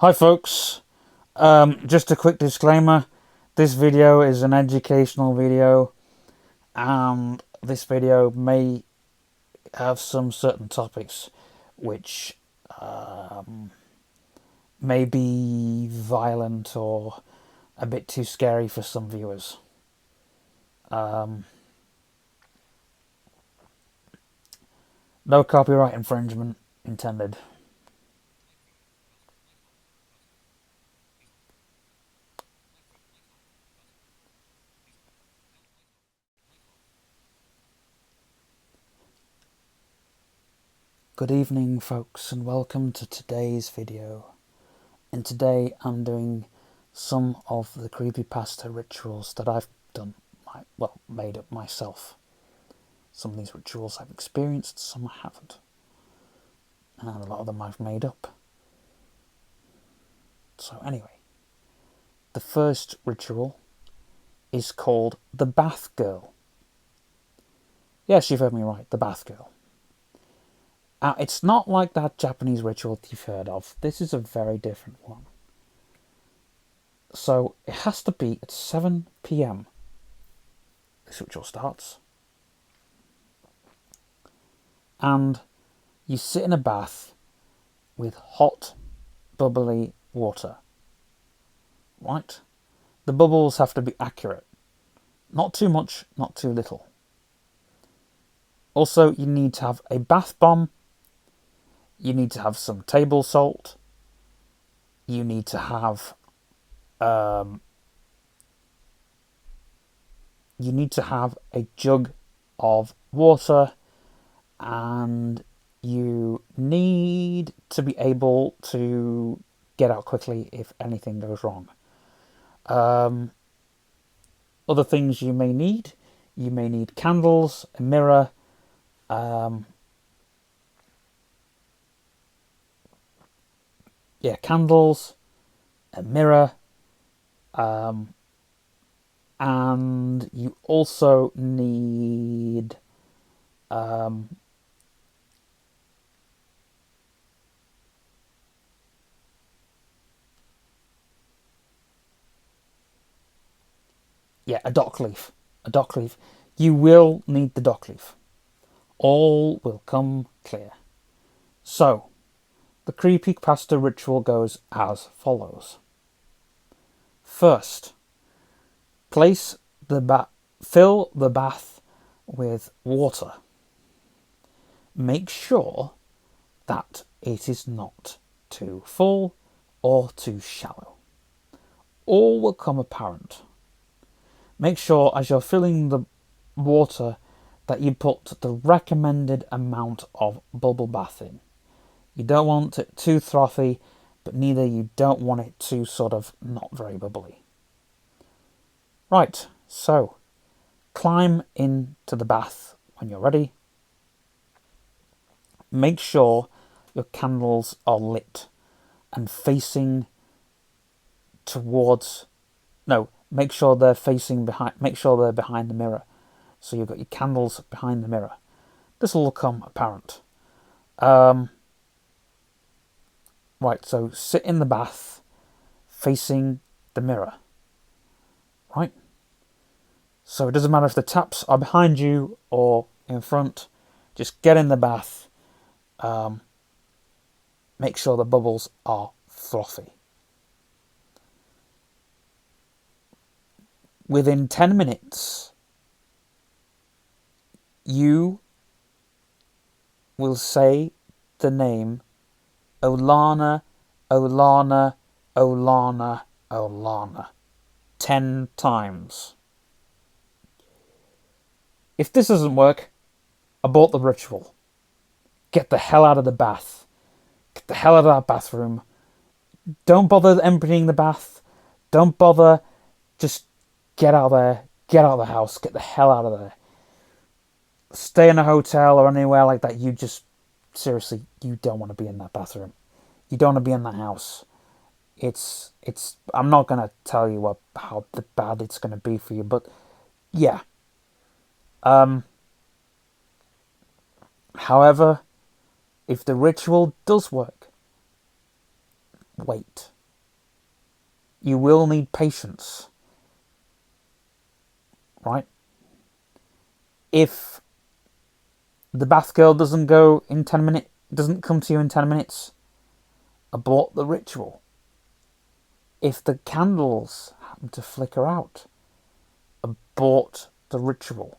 Hi folks, just a quick disclaimer, this video is an educational video and this video may have some certain topics which may be violent or a bit too scary for some viewers. No copyright infringement intended. Good evening folks and welcome to today's video. And today I'm doing some of the creepypasta rituals that I've done, made up myself. Some of these rituals I've experienced, some I haven't. And a lot of them I've made up. So anyway, the first ritual is called the Bath Girl. Yes, you've heard me right, the Bath Girl. It's not like that Japanese ritual that you've heard of. This is a very different one. So it has to be at 7 p.m. This ritual starts. And you sit in a bath with hot, bubbly water. Right? The bubbles have to be accurate. Not too much, not too little. Also, you need to have a bath bomb. You need to have some table salt. You need to have a jug of water, and you need to be able to get out quickly if anything goes wrong. Other things you may need candles, a mirror, candles, a mirror, and you also need a dock leaf. A dock leaf. You will need the dock leaf. All will come clear. So, the creepypasta ritual goes as follows. First, fill the bath with water. Make sure that it is not too full or too shallow. All will come apparent. Make sure as you're filling the water that you put the recommended amount of bubble bath in. You don't want it too frothy, but neither you don't want it too sort of not very bubbly. Right, so climb into the bath when you're ready. Make sure your candles are lit and facing towards, no, make sure they're behind the mirror. So you've got your candles behind the mirror. This will come apparent. Right, so sit in the bath facing the mirror. Right? So it doesn't matter if the taps are behind you or in front. Just get in the bath. Make sure the bubbles are frothy. Within 10 minutes, you will say the name Olana, Olana, Olana, Olana 10 times. If this doesn't work, abort the ritual. Get the hell out of the bath. Get the hell out of that bathroom. Don't bother emptying the bath. Don't bother. Just get out there. Get out of the house. Get the hell out of there. Stay in a hotel or anywhere like that. Seriously, you don't want to be in that bathroom. You don't want to be in that house. I'm not going to tell you how bad it's going to be for you, but yeah. However, if the ritual does work, wait. You will need patience, right? If the bath girl doesn't come to you in 10 minutes, abort the ritual. If the candles happen to flicker out, abort the ritual.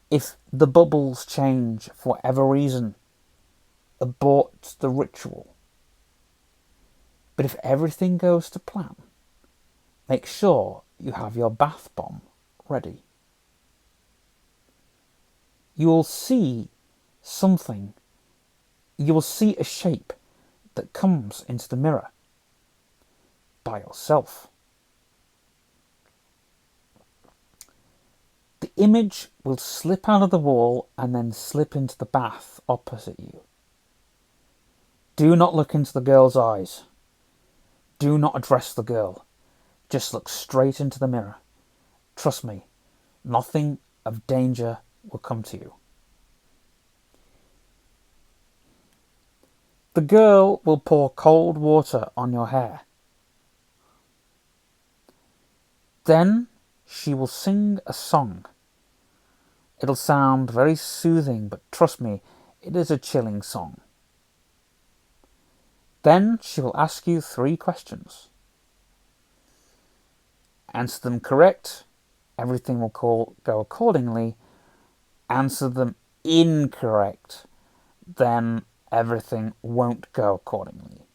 If the bubbles change for whatever reason, abort the ritual. But if everything goes to plan, make sure you have your bath bomb ready. You will see something, you will see a shape that comes into the mirror by yourself. The image will slip out of the wall and then slip into the bath opposite you. Do not look into the girl's eyes. Do not address the girl. Just look straight into the mirror. Trust me, nothing of danger will come to you. The girl will pour cold water on your hair. Then she will sing a song. It'll sound very soothing, but trust me, it is a chilling song. Then she will ask you 3 questions. Answer them correct, everything will go accordingly. Answer them incorrect, then everything won't go accordingly.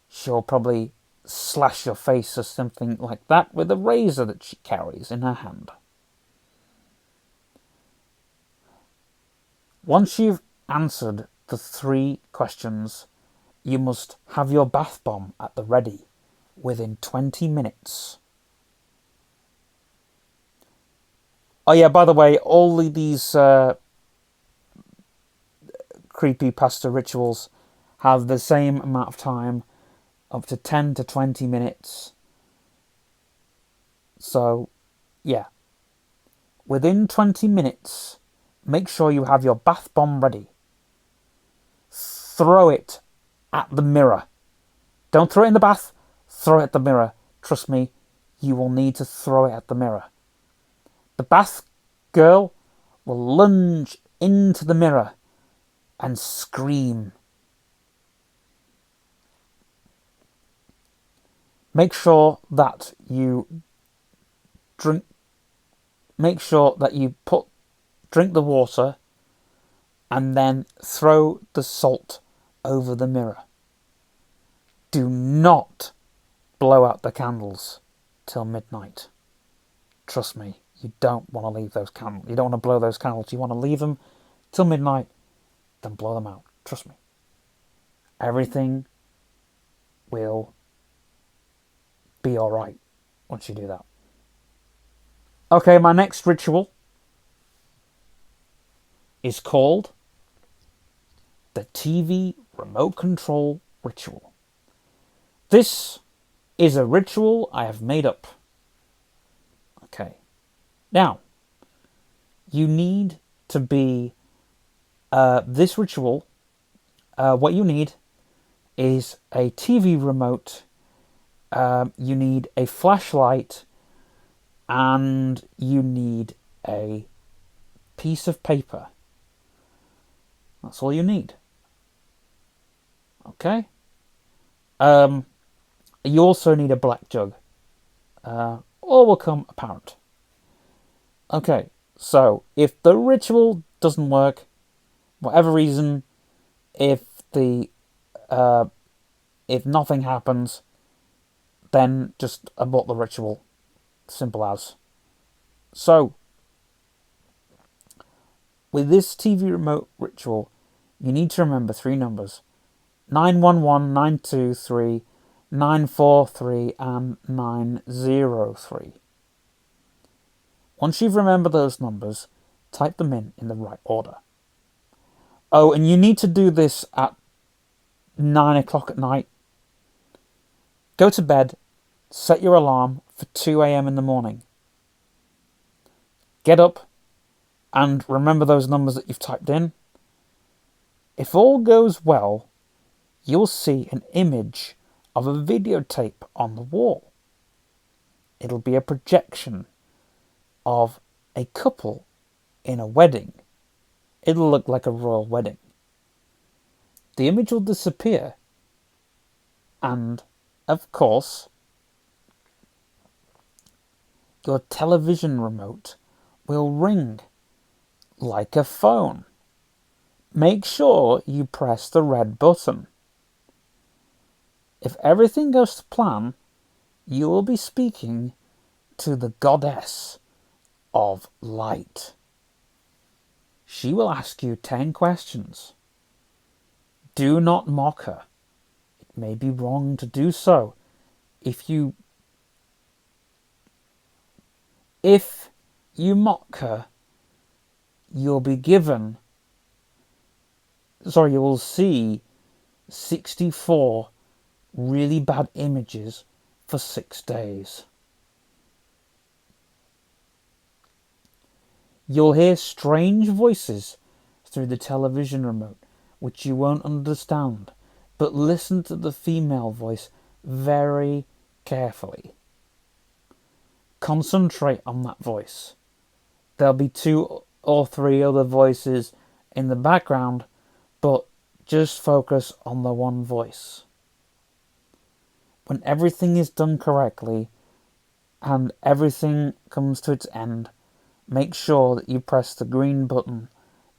She'll probably slash your face or something like that with a razor that she carries in her hand. Once you've answered the 3 questions, you must have your bath bomb at the ready within 20 minutes. Oh yeah, by the way, all of these creepypasta rituals have the same amount of time, up to 10 to 20 minutes. So, yeah. Within 20 minutes, make sure you have your bath bomb ready. Throw it at the mirror. Don't throw it in the bath, throw it at the mirror. Trust me, you will need to throw it at the mirror. The bath girl will lunge into the mirror and scream. Make sure that you drink the water and then throw the salt over the mirror. Do not blow out the candles till midnight. Trust me, you don't want to leave those candles. You don't want to blow those candles. You want to leave them till midnight, then blow them out. Trust me. Everything will be alright once you do that. Okay, my next ritual is called the TV remote control ritual. This is a ritual I have made up. Okay. Now, you need to be... this ritual, what you need is a TV remote, you need a flashlight, and you need a piece of paper. That's all you need. Okay? You also need a black jug. All will come apparent. Okay, so if the ritual doesn't work, whatever reason, if nothing happens, then just abort the ritual. Simple as. So, with this TV remote ritual, you need to remember 3 numbers: 911, 923, 943, and 903. Once you've remembered those numbers, type them in the right order. Oh, and you need to do this at 9 o'clock at night. Go to bed, set your alarm for 2 a.m. in the morning. Get up and remember those numbers that you've typed in. If all goes well, you'll see an image of a videotape on the wall. It'll be a projection of a couple in a wedding. It'll look like a royal wedding. The image will disappear, and, of course, your television remote will ring like a phone. Make sure you press the red button. If everything goes to plan, you will be speaking to the goddess of light. She will ask you 10 questions. Do not mock her. It may be wrong to do so. If you mock her, you will see 64 really bad images for 6 days. You'll hear strange voices through the television remote, which you won't understand, but listen to the female voice very carefully. Concentrate on that voice. There'll be 2 or 3 other voices in the background, but just focus on the one voice. When everything is done correctly and everything comes to its end, make sure that you press the green button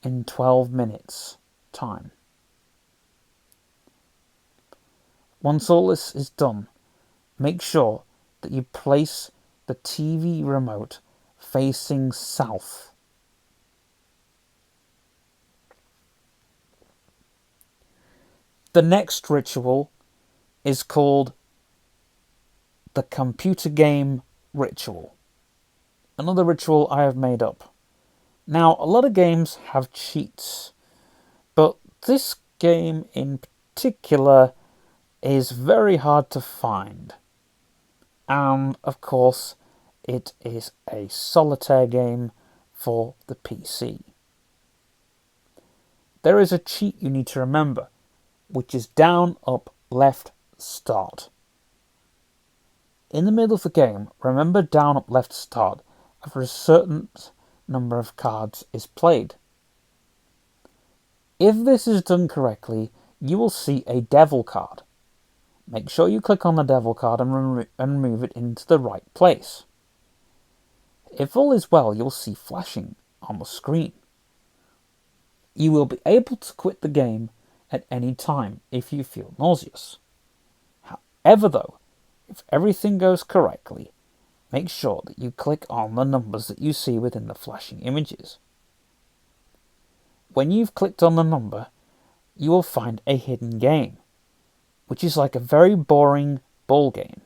in 12 minutes time. Once all this is done, make sure that you place the TV remote facing south. The next ritual is called the computer game ritual. Another ritual I have made up. Now, a lot of games have cheats, but this game in particular is very hard to find. And, of course, it is a solitaire game for the PC. There is a cheat you need to remember, which is down, up, left, start. In the middle of the game, remember down, up, left, start after a certain number of cards is played. If this is done correctly, you will see a devil card. Make sure you click on the devil card and move it into the right place. If all is well, you'll see flashing on the screen. You will be able to quit the game at any time if you feel nauseous. However, though, if everything goes correctly, make sure that you click on the numbers that you see within the flashing images. When you've clicked on the number, you will find a hidden game, which is like a very boring ball game.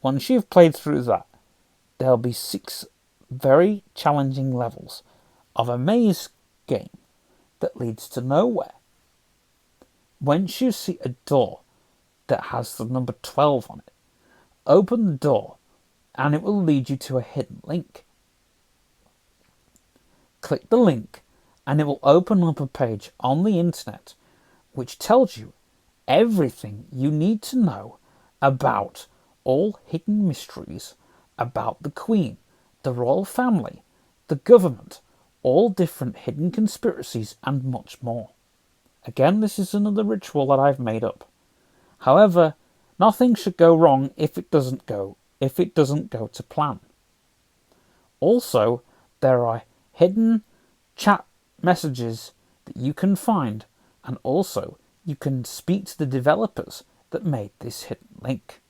Once you've played through that, there'll be 6 very challenging levels of a maze game that leads to nowhere. Once you see a door that has the number 12 on it, open the door and it will lead you to a hidden link. Click the link and it will open up a page on the internet which tells you everything you need to know about all hidden mysteries about the Queen, the royal family, the government, all different hidden conspiracies and much more. Again, this is another ritual that I've made up. However, nothing should go wrong if it doesn't go to plan. Also, there are hidden chat messages that you can find, and also you can speak to the developers that made this hidden link.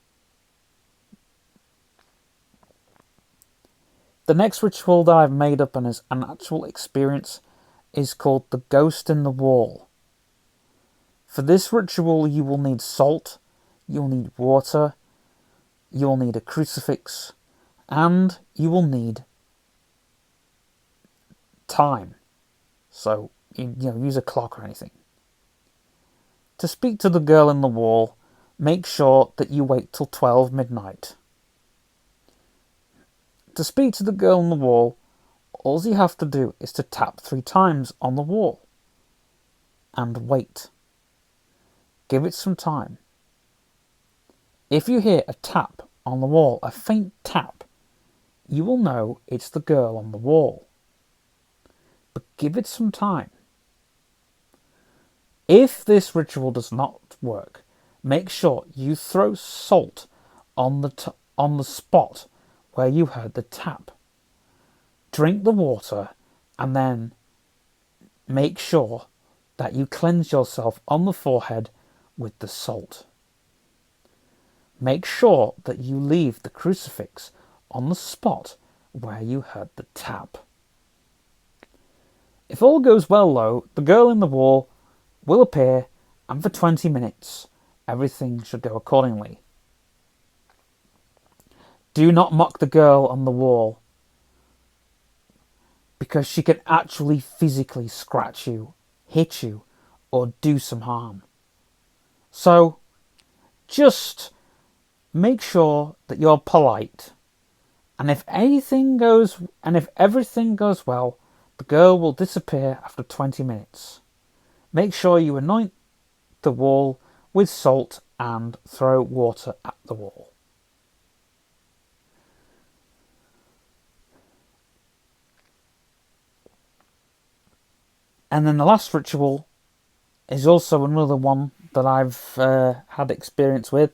The next ritual that I've made up and is an actual experience is called the Ghost in the Wall. For this ritual, you will need salt, you'll need water, you'll need a crucifix, and you will need time. So, use a clock or anything. To speak to the girl in the wall, make sure that you wait till 12 midnight. To speak to the girl in the wall, all you have to do is to tap 3 times on the wall and wait. Give it some time. If you hear a tap on the wall, a faint tap, you will know it's the girl on the wall. But give it some time. If this ritual does not work, make sure you throw salt on the spot where you heard the tap. Drink the water and then make sure that you cleanse yourself on the forehead with the salt. Make sure that you leave the crucifix on the spot where you heard the tap. If all goes well though, the girl in the wall will appear, and for 20 minutes everything should go accordingly. Do not mock the girl on the wall, because she can actually physically scratch you, hit you, or do some harm. So just make sure that you're polite, and if everything goes well, the girl will disappear after 20 minutes. Make sure you anoint the wall with salt and throw water at the wall. And then the last ritual is also another one that I've had experience with.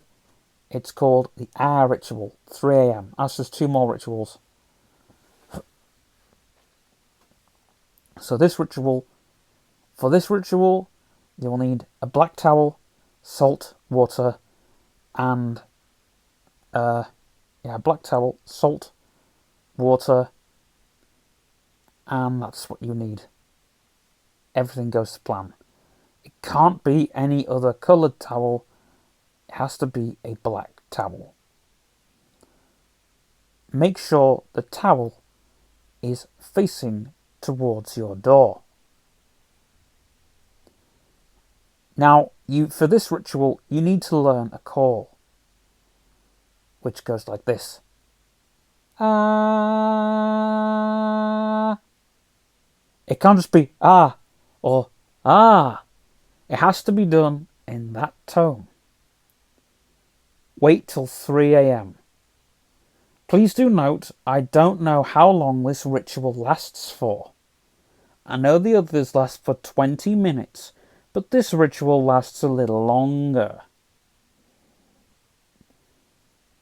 It's called the hour ritual, 3 a.m. That's just 2 more rituals. So for this ritual, you'll need a black towel, salt, water, and black towel, salt, water, and that's what you need. Everything goes to plan. It can't be any other coloured towel. It has to be a black towel. Make sure the towel is facing towards your door. Now, for this ritual, you need to learn a call, which goes like this. Ah. It can't just be ah or ah. It has to be done in that tone. Wait till 3 a.m. Please do note, I don't know how long this ritual lasts for. I know the others last for 20 minutes, but this ritual lasts a little longer.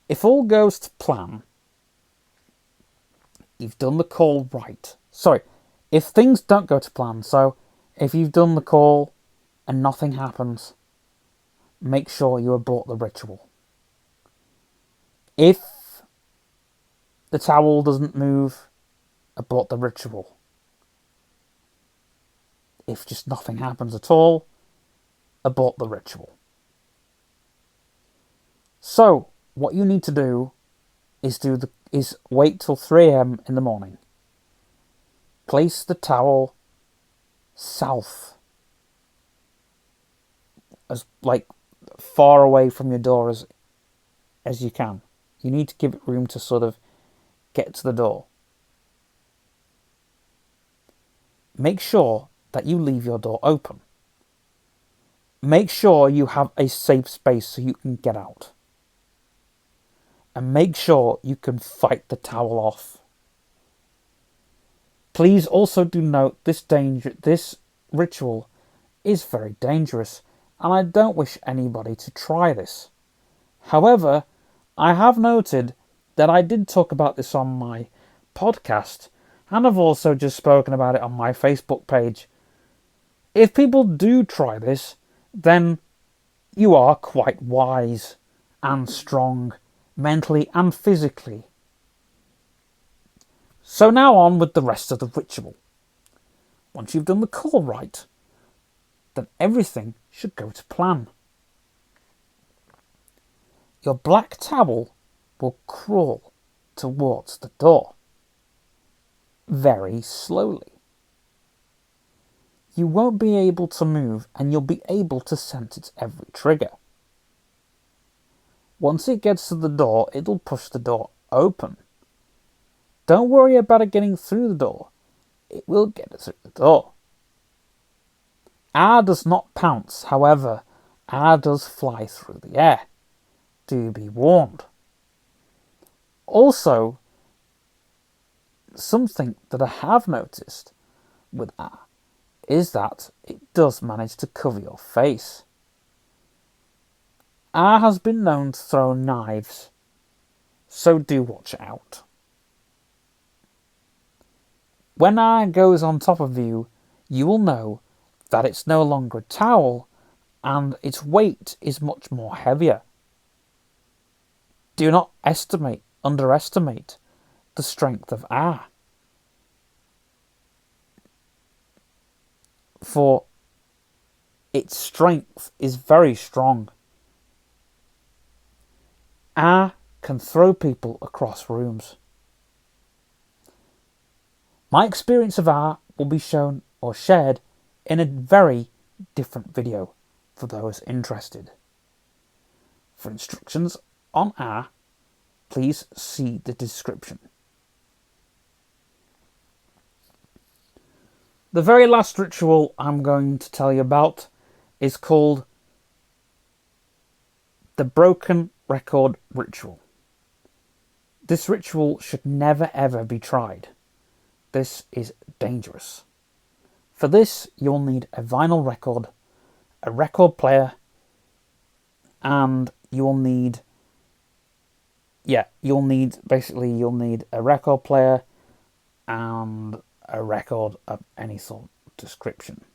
If all goes to plan, you've done the call right. Sorry, if things don't go to plan, so if you've done the call and nothing happens, make sure you abort the ritual. If the towel doesn't move, abort the ritual. If just nothing happens at all, abort the ritual. So, what you need to do is wait till 3 a.m. in the morning. Place the towel south, as far away from your door as you can. You need to give it room to sort of get to the door. Make sure that you leave your door open. Make sure you have a safe space so you can get out. And make sure you can fight the towel off. Please also do note this ritual is very dangerous, and I don't wish anybody to try this. However, I have noted that I did talk about this on my podcast, and I've also just spoken about it on my Facebook page. If people do try this, then you are quite wise and strong, mentally and physically. So now on with the rest of the ritual. Once you've done the call right, then everything should go to plan. Your black towel will crawl towards the door, very slowly. You won't be able to move, and you'll be able to sense its every trigger. Once it gets to the door, it'll push the door open. Don't worry about it getting through the door. It will get it through the door. R does not pounce, however, does fly through the air. Do be warned. Also, something that I have noticed with is that it does manage to cover your face. Has been known to throw knives, so do watch out. When goes on top of you, you will know that it's no longer a towel and its weight is much more heavier. Do not underestimate the strength of for its strength is very strong. Can throw people across rooms. My experience of will be shown or shared in a very different video for those interested. For instructions on please see the description. The very last ritual I'm going to tell you about is called the Broken Record Ritual. This ritual should never ever be tried. This is dangerous. For this, you'll need a vinyl record, a record player, and you'll need a record player and a record of any sort of description.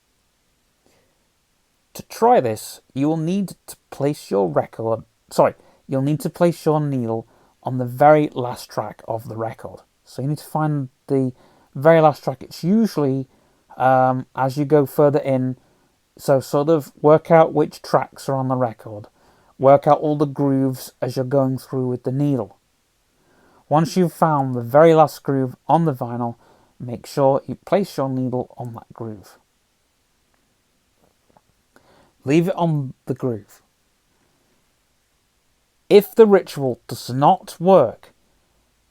To try this, you will need to place your needle on the very last track of the record. So you need to find the very last track. It's usually as you go further in, so sort of work out which tracks are on the record. Work out all the grooves as you're going through with the needle. Once you've found the very last groove on the vinyl, make sure you place your needle on that groove. Leave it on the groove. If the ritual does not work,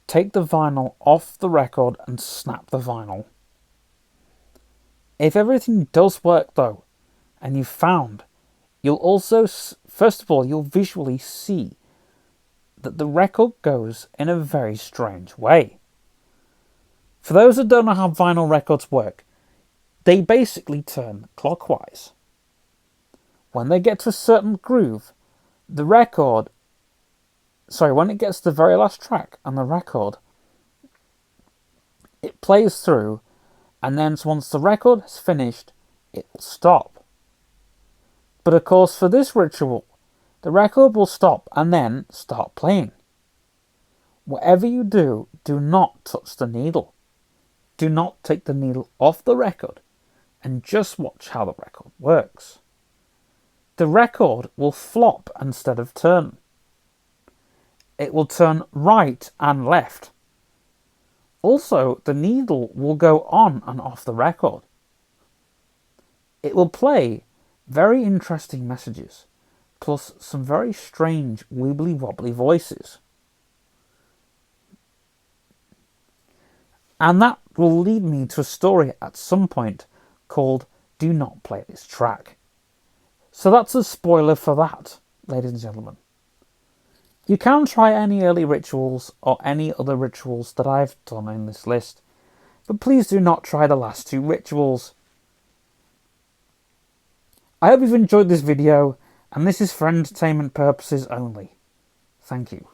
take the vinyl off the record and snap the vinyl. If everything does work though, and you've found, you'll also, first of all, you'll visually see that the record goes in a very strange way. For those that don't know how vinyl records work, they basically turn clockwise. When they get to a certain groove, when it gets to the very last track on the record, it plays through, and then once the record is finished, it will stop. But of course, for this ritual, the record will stop and then start playing. Whatever you do, do not touch the needle. Do not take the needle off the record, and just watch how the record works. The record will flop instead of turn. It will turn right and left. Also, the needle will go on and off the record. It will play very interesting messages, plus some very strange wibbly wobbly voices. And that will lead me to a story at some point called Do Not Play This Track. So that's a spoiler for that, ladies and gentlemen. You can try any early rituals or any other rituals that I've done in this list, but please do not try the last two rituals. I hope you've enjoyed this video, and this is for entertainment purposes only. Thank you.